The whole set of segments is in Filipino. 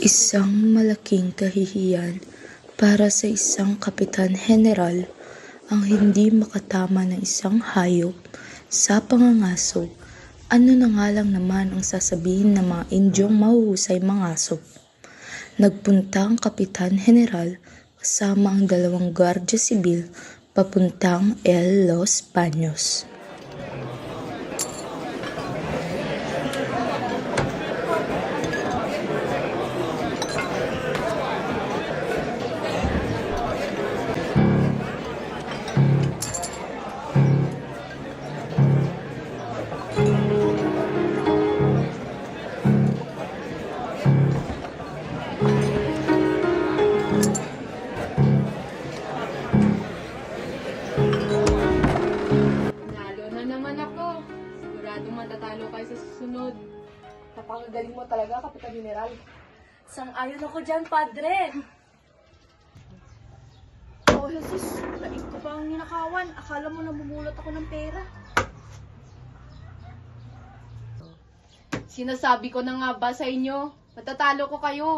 Isang malaking kahihiyan para sa isang kapitan heneral ang hindi makatama ng isang hayop sa pangangaso. Ano na nga lang naman ang sasabihin ng mga Indyong mahuhusay mangaso? Nagpunta ang kapitan heneral kasama ang 2 Guardia Sibil papuntang Los Baños. Nalo na naman ako. Siguradong matatalo kayo sa susunod. Napakagaling mo talaga, Kapitan General. Sang-ayon ako dyan, Padre. Oh, Jesus, laig ko pa ang ninakawan. Akala mo namumulot ako ng pera. Sinasabi ko na nga ba sa inyo, matatalo ko kayo.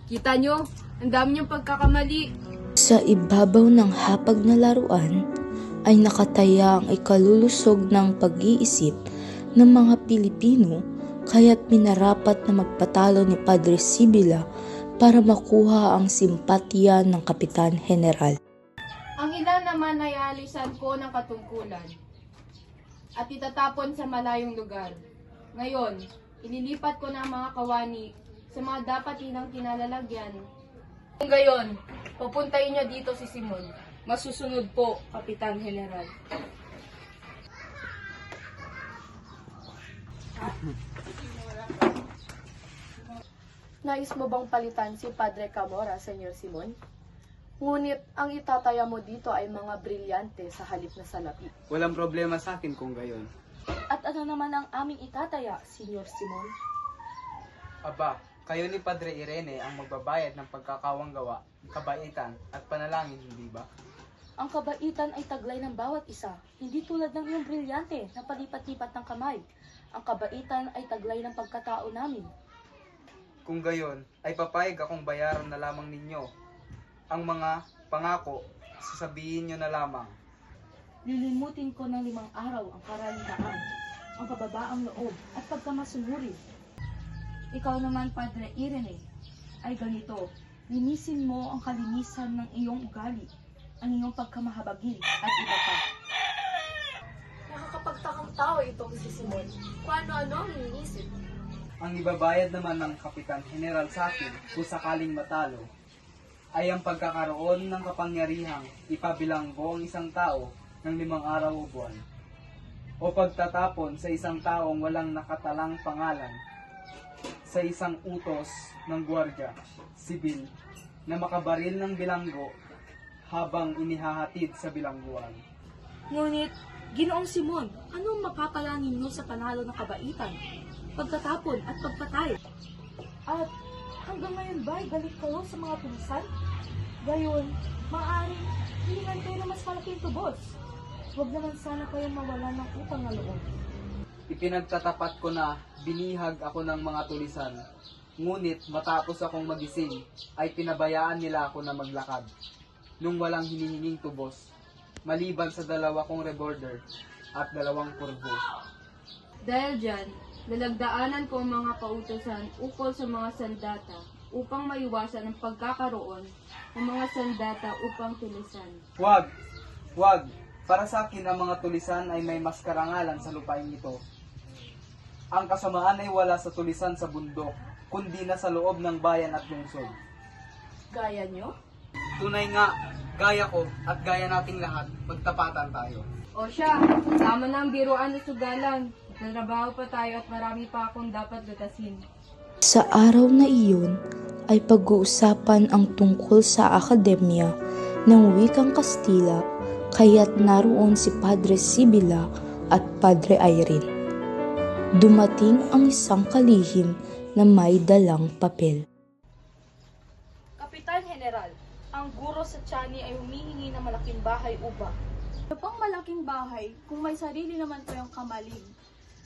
Kita nyo, ang dami niyong pagkakamali. Sa ibabaw ng hapag na laruan ay nakataya ang ikalulusog ng pag-iisip ng mga Pilipino, kaya't minarapat na magpatalo ni Padre Sibila para makuha ang simpatya ng Kapitan Heneral. Ang ilan naman ay alisan ko ng katungkulan at itatapon sa malayong lugar. Ngayon, ililipat ko na ang mga kawani sa mga dapat nilang kinalalagyan. Kung gayon, pupuntahin niyo dito si Simon. Masusunod po, Kapitan General. Nais mo bang palitan si Padre Camora, Senyor Simon? Ngunit ang itataya mo dito ay mga brilyante sa halip na salapi. Walang problema sa akin kung gayon. At ano naman ang aming itataya, Senyor Simon? Aba, kayo ni Padre Irene ang magbabayad ng pagkakawanggawa, kabaitan at panalangin, hindi ba? Ang kabaitan ay taglay ng bawat isa, hindi tulad ng iyong brilyante na palipat-lipat ng kamay. Ang kabaitan ay taglay ng pagkatao namin. Kung gayon, ay papayag akong bayaran na lamang ninyo. Ang mga pangako, sasabihin nyo na lamang. Lilimutin ko ng 5 araw ang karangyaan, ang kababaang loob at pagkamasunuri. Ikaw naman, Padre Irene, ay ganito. Linisin mo ang kalinisan ng iyong ugali, ang iyong pagkamahabagin at iba pa. Nakakapagtakang tao itong si Simon. Kung ano-ano ang iniisip. Ang ibabayad naman ng Kapitan General sa akin kung sakaling matalo, ay ang pagkakaroon ng kapangyarihang ipabilanggo ang isang tao ng 5 araw o buwan, o pagtatapon sa isang taong walang nakatalang pangalan sa isang utos ng Guardia Sibil na makabaril ng bilanggo habang inihahatid sa bilangguan. Ngunit, Ginoong Simon, anong mapapalangin mo sa panalo ng kabaitan, pagtatapon at pagpatay? At hanggang ngayon ba ay galit kayo sa mga tulisan? Gayon, maaaring hilingan kayo ng mas malaking tubos. Huwag naman sana kayong mawalan ng utang na loob. Ipinagtatapat ko na binihag ako ng mga tulisan, ngunit matapos akong magising ay pinabayaan nila ako na maglakad nung walang hinihinging tubos, maliban sa 2 kong revolver at 2 kurbo. Dahil dyan, nalagdaanan ko ang mga pautosan ukol sa mga sandata upang maiwasan ang pagkakaroon ng mga sandata upang tulisan. Huwag! Huwag! Para sa akin ang mga tulisan ay may mas karangalan sa lupain ito. Ang kasamaan ay wala sa tulisan sa bundok, kundi na sa loob ng bayan at lungsod. Gaya nyo? Tunay nga, gaya ko at gaya nating lahat, magtapatan tayo. O siya, tama na ang biruan at sugalan. Nagtrabaho pa tayo at marami pa akong dapat lutasin. Sa araw na iyon ay pag-uusapan ang tungkol sa akademya ng wikang Kastila, kaya't naroon si Padre Sibila at Padre Irene. Dumating ang isang kalihim na may dalang papel. Kapitan General, ang guro sa Tiani ay humihingi ng malaking bahay upa. Ano pang malaking bahay kung may sarili naman kayong kamalig?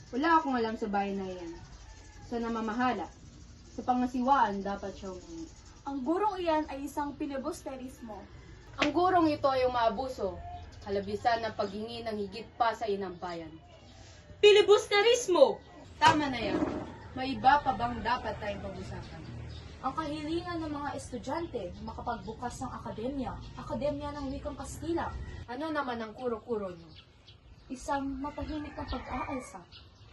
Wala akong alam sa bayan na yan. Sa namamahala. Sa pangasiwaan, dapat siya humingi. Ang gurong iyan ay isang filibusterismo. Ang gurong ito ay umaabuso, halabisan ng paghingi ng higit pa sa inang bayan. Filibusterismo! Tama na yan. May iba pa bang dapat tayong pag-usapan? Ang kahilingan ng mga estudyante na makapagbukas ng akademya ng wikang Kastila, Ano naman ang kuro-kuro niyo? isang matahimik na pag-aalsa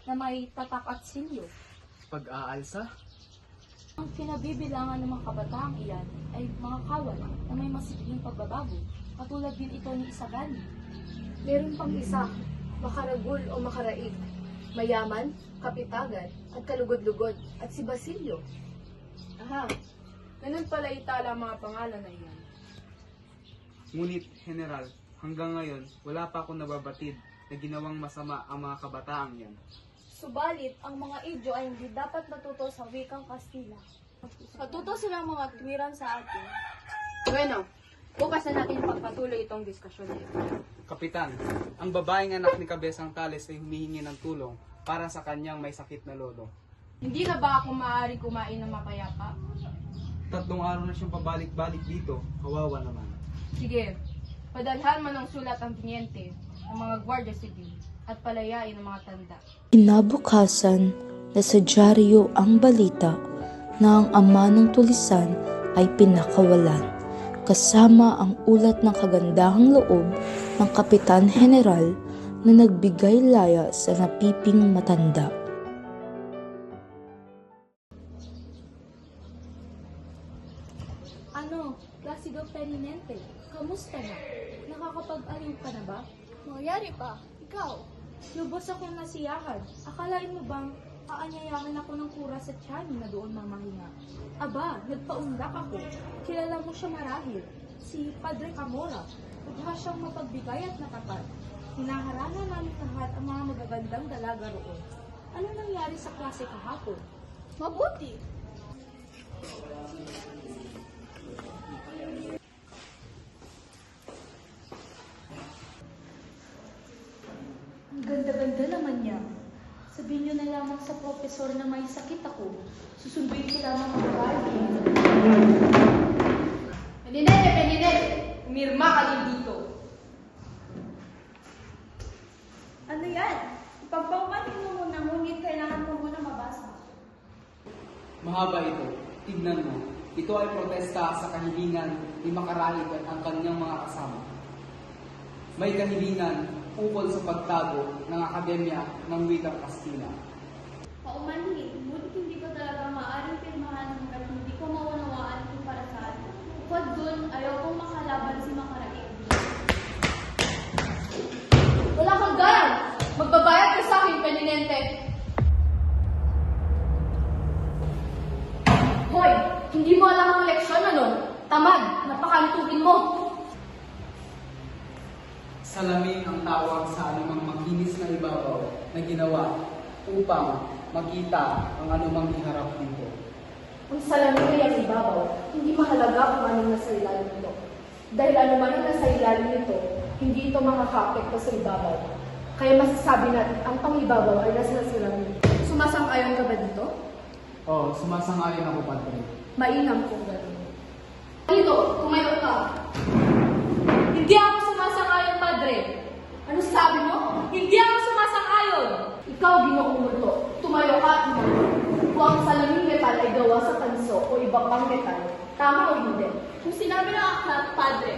na may tatak at silyo. Pag-aalsa? Ang kinabibilangan ng mga kabataang iyan ay mga kawal na may masigling pagbabago, katulad din ito ni Isagani. Meron pang isa, makaragul o makaraig, mayaman, kapitagan, at kalugod-lugod, at si Basilio. Aha, ganun pala itala ang mga pangalan na iyan. Ngunit, General, hanggang ngayon, wala pa akong nababatid na ginawang masama ang mga kabataang yan. Subalit, ang mga idyo ay hindi dapat natuto sa wikang Kastila. Matuto silang mga tuwiran sa atin. Bueno, bukas na natin pagpatuloy itong diskusyon na ito. Kapitan, ang babaeng anak ni Kabesang Tales ay humihingi ng tulong para sa kanyang may sakit na lolo. Hindi na ba ako maaari kumain ng mapayapa? 3 araw na siyang pabalik-balik dito, kawawa naman. Sige, padalhan mo ng sulat ang tiniente, ng mga gwardiya sibil, at palayain ang mga tanda. Kinabukasan, nasa dyaryo ang balita na ang ama ng tulisan ay pinakawalan, kasama ang ulat ng kagandahang loob ng Kapitan General na nagbigay laya sa napiping matanda. Ano, Placido Peninente, kamusta na? Nakakapag-aliw ka na ba? Mangyari pa, ikaw. Lubos akong nasiyahan. Akalain mo bang aanyayahan ako ng kura sa tiyan na doon mamahinga? Aba, nagpaunlak ako. Kilala mo siya marahil, si Padre Camora. Mukha siyang mapagbigay at natapat. Hinaharana namin lahat ang mga magagandang dalaga roon. Ano nangyari sa klase kahapon? Mabuti. Ang ganda-ganda naman niya. Sabihin niyo na lamang sa profesor na may sakit ako. Susunduin ko lamang ang bahay. Peninete! Umirma ka din dito. Ano yan? Ipagpaumanin mo muna, ngunit kailangan mo muna mabasa. Mahaba ito. Tignan mo. Ito ay protesta sa kahilingan ni Makarahig at ang kanyang mga kasama. May kahilingan ukol sa pagtago ng Akademya ng Wikang Kastila. Paumanhin, ngunit hindi ko talaga maaaring pirmahan hanggat hindi ko maunawaan kung para saan. Bukod dun, ayaw kong makalaban si Makaraig. Wala kang galang! Magbabayad ka sa akin, Peninente! Hoy! Hindi mo alam ang leksyon, ano? Tamad! Napakalituhin mo! Salamin ang tawag sa anumang makinis na ibabaw na ginawa upang makita ang anumang iharap dito. Ang salamin ay ang ibabaw, hindi mahalaga kung anong nasa ilalim nito. Dahil anuman ang nasa ilalim nito, hindi ito makakapekto sa ibabaw. Kaya masasabi natin ang pangibabaw ay nasa salamin. Sumasang-ayon ka ba dito? Oo, sumasang-ayon ako, Padre. Mainam kung gano'n. Dito, tumayo ka. Hindi ako sumasang-ayon, Padre. Ano sabi mo? Hindi ako sumasang-ayon. Ikaw, Ginoong Multo, tumayo ka at tumayo. Kung ang salaming metal ay gawa sa tanso o iba pang metal, tama o hindi? Kung sinabi ng aklat, Padre,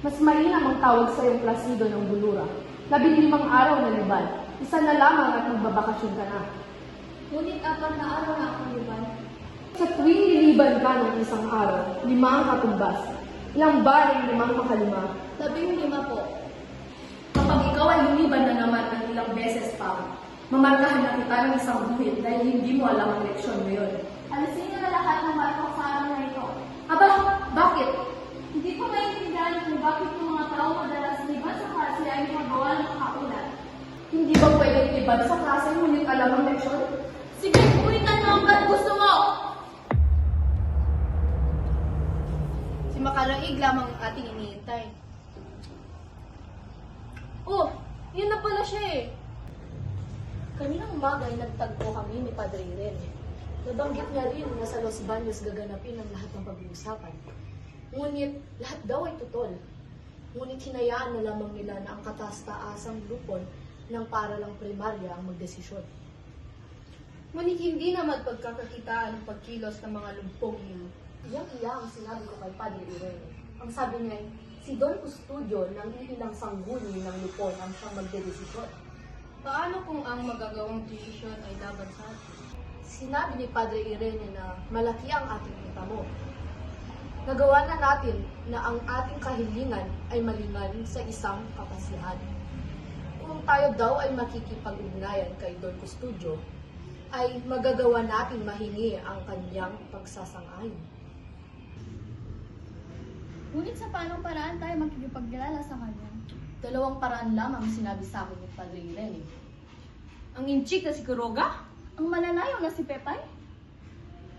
mas mainam ang tawag sa iyong Placido ng Bulura. 15 araw na liban, isa na lamang at magbabakasyon ka na. Ngunit 4 na araw na akong liban. Sa tuwing niliban ka ng isang araw, 5 ang katumbas. Ilang baring 5 makalima? 15 po. Kapag ikaw ay lumiban na naman ng ilang beses pa, mamarkahan na kita ng isang buhit dahil hindi mo alam ang leksyon mo yun. Alisin niyo na lahat ng marka sa araw na ito. Aba, bakit? Hindi ko maintindihan kung bakit yung mga tao madalas liban sa klase ay magawa ng kaulat. Hindi ba pwedeng liban sa klase ngunit alam ang leksyon? Sige, ulitan mo hanggang gusto mo! Si Makaraig lamang ang ating iniintay. Oh, yun na pala siya eh. Kaninang umaga ay nagtagpo kami ni Padre Ren. Nabanggit niya rin na sa Los Baños gaganapin ang lahat ng pag-uusapan. Ngunit lahat daw ay tutol. Ngunit hinayaan na lamang nila na ang kataas-taasang lupon ng paralang primarya ang magdesisyon. Ngunit hindi naman pagkakakitaan ang pagkilos ng mga lumpong iyon. Iyang-iya ang sinabi ko kay Padre Irene. Ang sabi niya ay, si Don Custodio ng iilang sangguni ng lupon ang siyang magdedesisyon. Paano kung ang magagawang desisyon ay laban sa atin? Sinabi ni Padre Irene na malaki ang ating hitamo. Nagawa na natin na ang ating kahilingan ay malingan sa isang kapasihan. Kung tayo daw ay makikipag-ugnayan kay Don Custodio, ay magagawa natin mahingi ang kanyang pagsasang-ayon. Ngunit sa paanong paraan tayo makikipagkilala sa kanya? Dalawang paraan lamang sinabi sa akin ni Padre Irene. Ang inchik na si Kuroga? Ang mananayaw na si Pepay?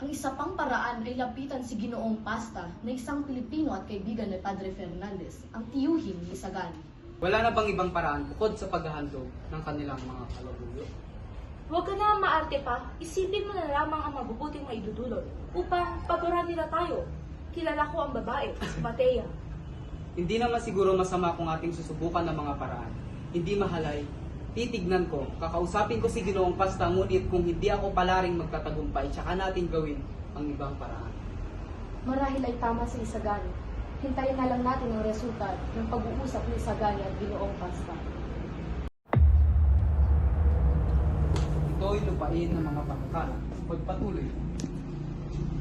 Ang isa pang paraan ay lapitan si Ginoong Pasta na isang Pilipino at kaibigan ni Padre Fernandez, ang tiyuhin ni Isagani. Wala na bang ibang paraan bukod sa paghahandog ng kanilang mga kalabuyo? Huwag ka na maarte pa, isipin mo na lamang ang mabubuting maidudulot upang paboran nila tayo. Kilala ko ang babae, si Matea. Hindi naman siguro masama kung ating susubukan ng mga paraan. Hindi mahalay, titignan ko, kakausapin ko si Ginoong Pasta, ngunit kung hindi ako palaring magtatagumpay, tsaka natin gawin ang ibang paraan. Marahil ay tama si Isagani. Hintayin na lang natin ang resulta ng pag-uusap ni Isagani at Ginoong Pasta. Ito ay lupain ng mga pangkala. Pagpatuloy.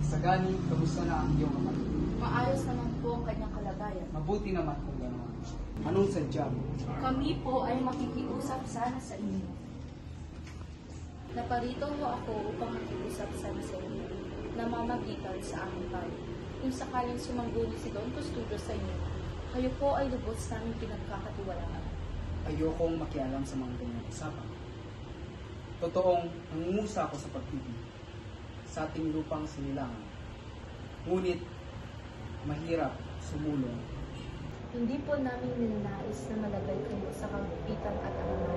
Sagani, kamusta na ang iyong ama? Maayos naman po ang kanyang kalagayan. Mabuti naman kung gano'n. Anong sadya mo? Kami po ay makikiusap sana sa inyo. Naparito ho ako upang makiusap sana sa inyo, namamagitan sa aming bayan. Kung sakaling sumangguni si Don Custodio sa inyo, kayo po ay lubos naming pinagkakatiwalaan. Ayokong makialam sa mga ganyang usapan. Totoong nangungusa ako sa pag-ibig sa ating lupang sinilangan. Ngunit, mahirap sumulong. Hindi po namin ninanais na malagay kayo sa kagupitan at anuman.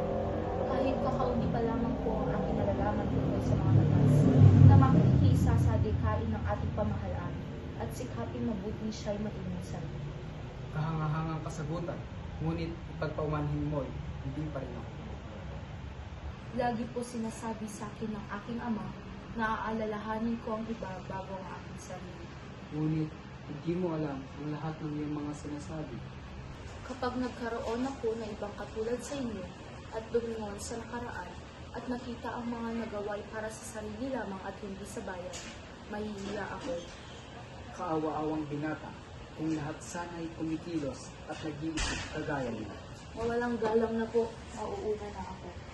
Kahit kakaunti pa lamang po ang inalalaman tungkol sa mga batas na makikiisa sa adikain ng ating pamahalaan at sikapin mabuting siya'y mainusan. Kahangahangang kasagutan, ngunit ipagpaumanhin mo'y hindi pa rin ako. Lagi po sinasabi sa akin ng aking ama na aalalahanin ko ang iba bago ang aking sarili. Ngunit, hindi mo alam ang lahat ng iyong mga sinasabi. Kapag nagkaroon ako na ibang katulad sa inyo at lumingon sa nakaraan at nakita ang mga nagaway para sa sarili lamang at hindi sa bayan, mahihiya ako. Kaawa-awang binata, kung lahat sana ay kumikilos at nag-iisip kagaya niya. Mawalang galang na po, mauuna na ako.